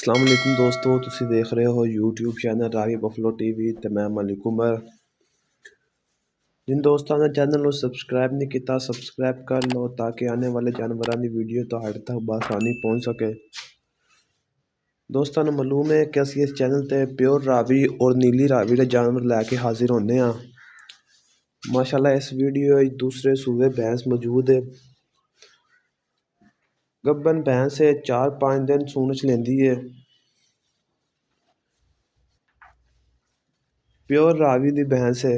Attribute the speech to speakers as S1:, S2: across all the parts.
S1: अस्सलाम वालेकुम दोस्तों, तुसी देख रहे हो YouTube channel Ravi buffalo TV ते मैं मलिक उमर। जिन दोस्तों ने चैनल को सब्सक्राइब नहीं किया सब्सक्राइब कर लो ताकि आने वाले जानवरों की वीडियो तुहाड़े तक बआसानी पहुँच सके। दोस्तों ने मालूम है कि असी इस चैनल ते प्योर रावी और नीली रावी के जानवर लैके हाजिर होने हाँ। माशाल्लाह इस वीडियो दूसरे सूबे भैंस मौजूद है। गब्बन भैंस है 4-5 दिन सून च लेंदी है। प्योर रावी दी भैंस है,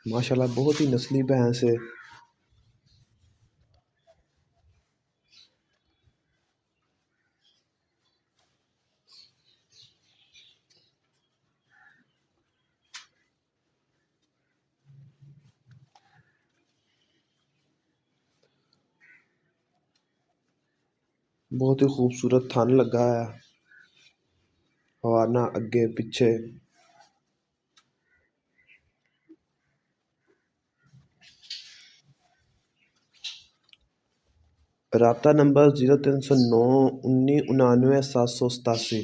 S1: माशाल्लाह बहुत ही नस्ली भैंस है। बहुत ही खूबसूरत थन लगा है, हवाना अगे पिछे। राब्ता नंबर 0309 1999 787।